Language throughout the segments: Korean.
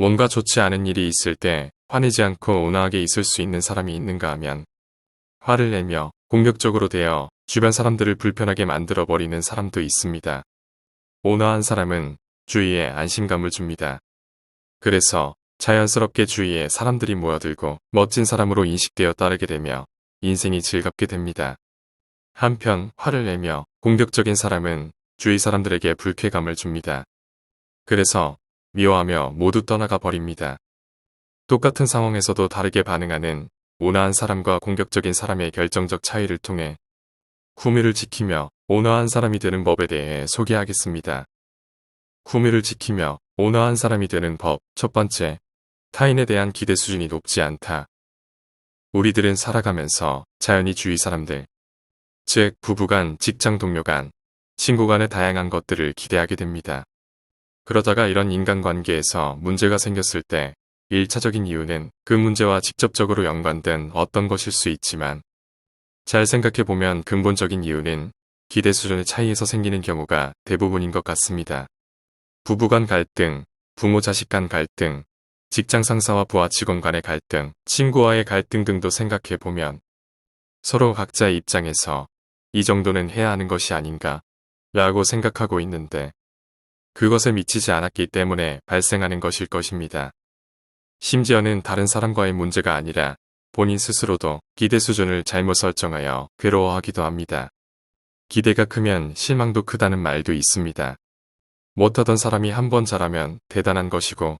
뭔가 좋지 않은 일이 있을 때 화내지 않고 온화하게 있을 수 있는 사람이 있는가 하면 화를 내며 공격적으로 대해 주변 사람들을 불편하게 만들어버리는 사람도 있습니다. 온화한 사람은 주위에 안심감을 줍니다. 그래서 자연스럽게 주위에 사람들이 모여들고 멋진 사람으로 인식되어 따르게 되며 인생이 즐겁게 됩니다. 한편 화를 내며 공격적인 사람은 주위 사람들에게 불쾌감을 줍니다. 그래서 미워하며 모두 떠나가 버립니다. 똑같은 상황에서도 다르게 반응하는 온화한 사람과 공격적인 사람의 결정적 차이를 통해 구미를 지키며 온화한 사람이 되는 법에 대해 소개하겠습니다. 구미를 지키며 온화한 사람이 되는 법. 첫 번째, 타인에 대한 기대 수준이 높지 않다. 우리들은 살아가면서 자연히 주위 사람들, 즉 부부간, 직장 동료 간, 친구 간의 다양한 것들을 기대하게 됩니다. 그러다가 이런 인간관계에서 문제가 생겼을 때 1차적인 이유는 그 문제와 직접적으로 연관된 어떤 것일 수 있지만 잘 생각해보면 근본적인 이유는 기대 수준의 차이에서 생기는 경우가 대부분인 것 같습니다. 부부간 갈등, 부모 자식 간 갈등, 직장 상사와 부하 직원 간의 갈등, 친구와의 갈등 등도 생각해보면 서로 각자의 입장에서 이 정도는 해야 하는 것이 아닌가 라고 생각하고 있는데 그것에 미치지 않았기 때문에 발생하는 것일 것입니다. 심지어는 다른 사람과의 문제가 아니라 본인 스스로도 기대 수준을 잘못 설정하여 괴로워하기도 합니다. 기대가 크면 실망도 크다는 말도 있습니다. 못하던 사람이 한 번 잘하면 대단한 것이고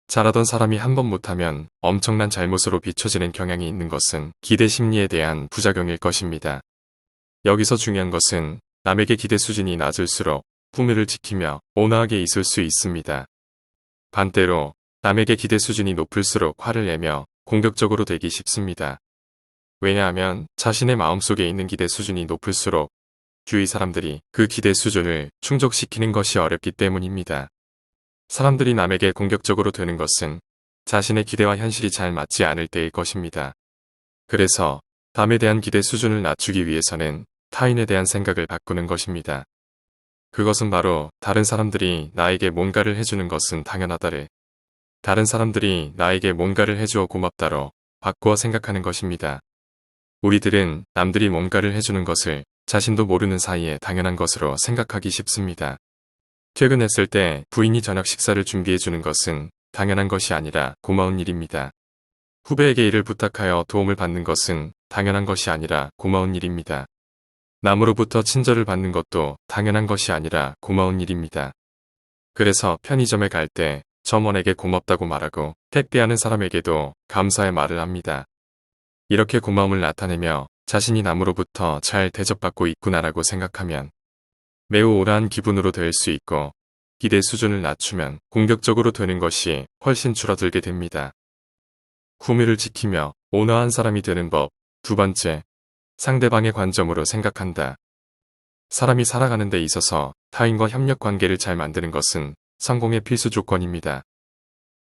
잘하던 사람이 한 번 못하면 엄청난 잘못으로 비춰지는 경향이 있는 것은 기대 심리에 대한 부작용일 것입니다. 여기서 중요한 것은 남에게 기대 수준이 낮을수록 품위를 지키며 온화하게 있을 수 있습니다. 반대로 남에게 기대 수준이 높을수록 화를 내며 공격적으로 되기 쉽습니다. 왜냐하면 자신의 마음속에 있는 기대 수준이 높을수록 주위 사람들이 그 기대 수준을 충족시키는 것이 어렵기 때문입니다. 사람들이 남에게 공격적으로 되는 것은 자신의 기대와 현실이 잘 맞지 않을 때일 것입니다. 그래서 남에 대한 기대 수준을 낮추기 위해서는 타인에 대한 생각을 바꾸는 것입니다. 그것은 바로 다른 사람들이 나에게 뭔가를 해주는 것은 당연하다를 다른 사람들이 나에게 뭔가를 해주어 고맙다로 바꾸어 생각하는 것입니다. 우리들은 남들이 뭔가를 해주는 것을 자신도 모르는 사이에 당연한 것으로 생각하기 쉽습니다. 퇴근했을 때 부인이 저녁 식사를 준비해주는 것은 당연한 것이 아니라 고마운 일입니다. 후배에게 일을 부탁하여 도움을 받는 것은 당연한 것이 아니라 고마운 일입니다. 남으로부터 친절을 받는 것도 당연한 것이 아니라 고마운 일입니다. 그래서 편의점에 갈 때 점원에게 고맙다고 말하고 택배하는 사람에게도 감사의 말을 합니다. 이렇게 고마움을 나타내며 자신이 남으로부터 잘 대접받고 있구나라고 생각하면 매우 온화한 기분으로 될 수 있고 기대 수준을 낮추면 공격적으로 되는 것이 훨씬 줄어들게 됩니다. 구미를 지키며 온화한 사람이 되는 법. 두 번째, 상대방의 관점으로 생각한다. 사람이 살아가는 데 있어서 타인과 협력 관계를 잘 만드는 것은 성공의 필수 조건입니다.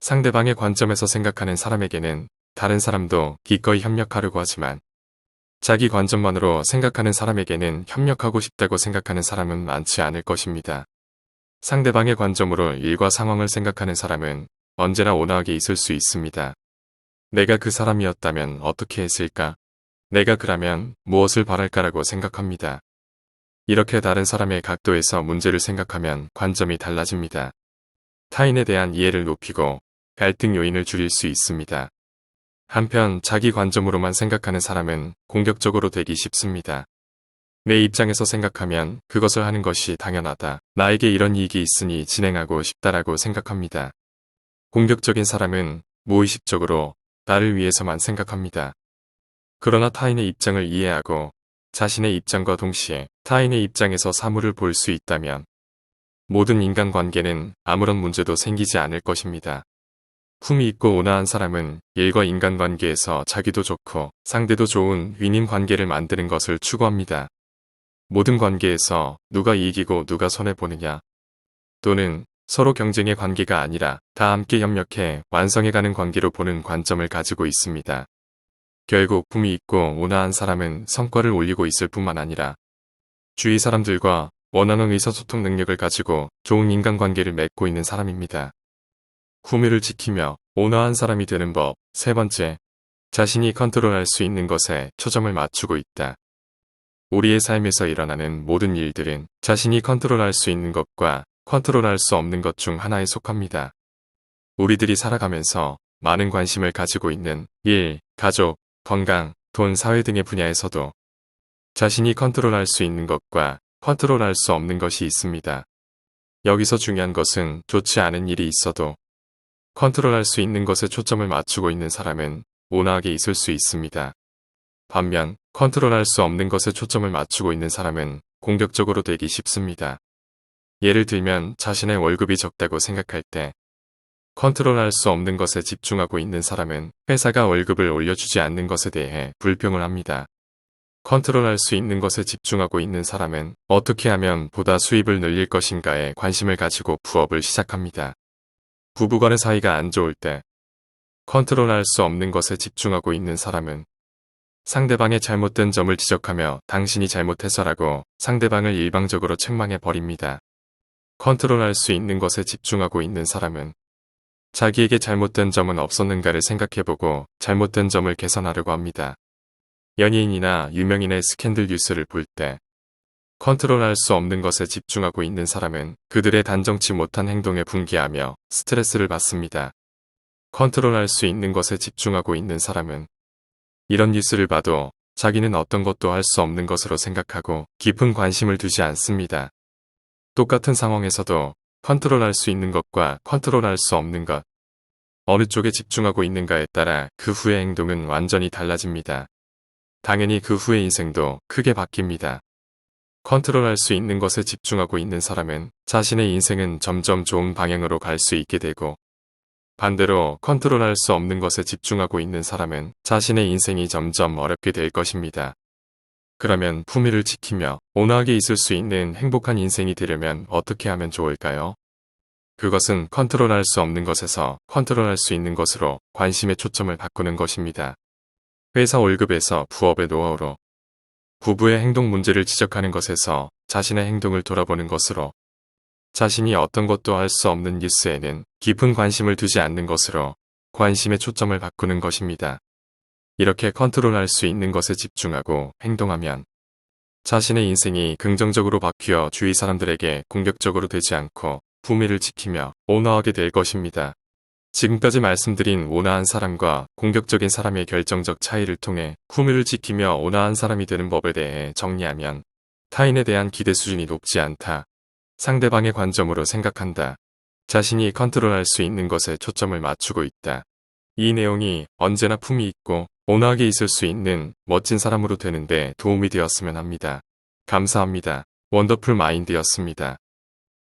상대방의 관점에서 생각하는 사람에게는 다른 사람도 기꺼이 협력하려고 하지만 자기 관점만으로 생각하는 사람에게는 협력하고 싶다고 생각하는 사람은 많지 않을 것입니다. 상대방의 관점으로 일과 상황을 생각하는 사람은 언제나 온화하게 있을 수 있습니다. 내가 그 사람이었다면 어떻게 했을까? 내가 그라면 무엇을 바랄까라고 생각합니다. 이렇게 다른 사람의 각도에서 문제를 생각하면 관점이 달라집니다. 타인에 대한 이해를 높이고 갈등 요인을 줄일 수 있습니다. 한편 자기 관점으로만 생각하는 사람은 공격적으로 되기 쉽습니다. 내 입장에서 생각하면 그것을 하는 것이 당연하다. 나에게 이런 이익이 있으니 진행하고 싶다라고 생각합니다. 공격적인 사람은 무의식적으로 나를 위해서만 생각합니다. 그러나 타인의 입장을 이해하고 자신의 입장과 동시에 타인의 입장에서 사물을 볼 수 있다면 모든 인간관계는 아무런 문제도 생기지 않을 것입니다. 품위 있고 온화한 사람은 일과 인간관계에서 자기도 좋고 상대도 좋은 윈윈 관계를 만드는 것을 추구합니다. 모든 관계에서 누가 이기고 누가 손해보느냐 또는 서로 경쟁의 관계가 아니라 다 함께 협력해 완성해가는 관계로 보는 관점을 가지고 있습니다. 결국 품위 있고 온화한 사람은 성과를 올리고 있을 뿐만 아니라 주위 사람들과 원하는 의사소통 능력을 가지고 좋은 인간관계를 맺고 있는 사람입니다. 품위를 지키며 온화한 사람이 되는 법. 세 번째, 자신이 컨트롤할 수 있는 것에 초점을 맞추고 있다. 우리의 삶에서 일어나는 모든 일들은 자신이 컨트롤할 수 있는 것과 컨트롤할 수 없는 것 중 하나에 속합니다. 우리들이 살아가면서 많은 관심을 가지고 있는 일, 가족, 건강, 돈, 사회 등의 분야에서도 자신이 컨트롤할 수 있는 것과 컨트롤할 수 없는 것이 있습니다. 여기서 중요한 것은 좋지 않은 일이 있어도 컨트롤할 수 있는 것에 초점을 맞추고 있는 사람은 온화하게 있을 수 있습니다. 반면 컨트롤할 수 없는 것에 초점을 맞추고 있는 사람은 공격적으로 되기 쉽습니다. 예를 들면 자신의 월급이 적다고 생각할 때 컨트롤할 수 없는 것에 집중하고 있는 사람은 회사가 월급을 올려주지 않는 것에 대해 불평을 합니다. 컨트롤할 수 있는 것에 집중하고 있는 사람은 어떻게 하면 보다 수입을 늘릴 것인가에 관심을 가지고 부업을 시작합니다. 부부간의 사이가 안 좋을 때 컨트롤할 수 없는 것에 집중하고 있는 사람은 상대방의 잘못된 점을 지적하며 당신이 잘못해서라고 상대방을 일방적으로 책망해 버립니다. 컨트롤할 수 있는 것에 집중하고 있는 사람은 자기에게 잘못된 점은 없었는가를 생각해보고 잘못된 점을 개선하려고 합니다. 연예인이나 유명인의 스캔들 뉴스를 볼 때 컨트롤할 수 없는 것에 집중하고 있는 사람은 그들의 단정치 못한 행동에 분개하며 스트레스를 받습니다. 컨트롤할 수 있는 것에 집중하고 있는 사람은 이런 뉴스를 봐도 자기는 어떤 것도 할 수 없는 것으로 생각하고 깊은 관심을 두지 않습니다. 똑같은 상황에서도 컨트롤할 수 있는 것과 컨트롤할 수 없는 것, 어느 쪽에 집중하고 있는가에 따라 그 후의 행동은 완전히 달라집니다. 당연히 그 후의 인생도 크게 바뀝니다. 컨트롤할 수 있는 것에 집중하고 있는 사람은 자신의 인생은 점점 좋은 방향으로 갈 수 있게 되고, 반대로 컨트롤할 수 없는 것에 집중하고 있는 사람은 자신의 인생이 점점 어렵게 될 것입니다. 그러면 품위를 지키며 온화하게 있을 수 있는 행복한 인생이 되려면 어떻게 하면 좋을까요? 그것은 컨트롤할 수 없는 것에서 컨트롤할 수 있는 것으로 관심의 초점을 바꾸는 것입니다. 회사 월급에서 부업의 노하우로, 부부의 행동 문제를 지적하는 것에서 자신의 행동을 돌아보는 것으로, 자신이 어떤 것도 할 수 없는 뉴스에는 깊은 관심을 두지 않는 것으로 관심의 초점을 바꾸는 것입니다. 이렇게 컨트롤할 수 있는 것에 집중하고 행동하면 자신의 인생이 긍정적으로 바뀌어 주위 사람들에게 공격적으로 되지 않고 품위를 지키며 온화하게 될 것입니다. 지금까지 말씀드린 온화한 사람과 공격적인 사람의 결정적 차이를 통해 품위를 지키며 온화한 사람이 되는 법에 대해 정리하면, 타인에 대한 기대 수준이 높지 않다. 상대방의 관점으로 생각한다. 자신이 컨트롤할 수 있는 것에 초점을 맞추고 있다. 이 내용이 언제나 품위 있고 온화하게 있을 수 있는 멋진 사람으로 되는데 도움이 되었으면 합니다. 감사합니다. 원더풀 마인드였습니다.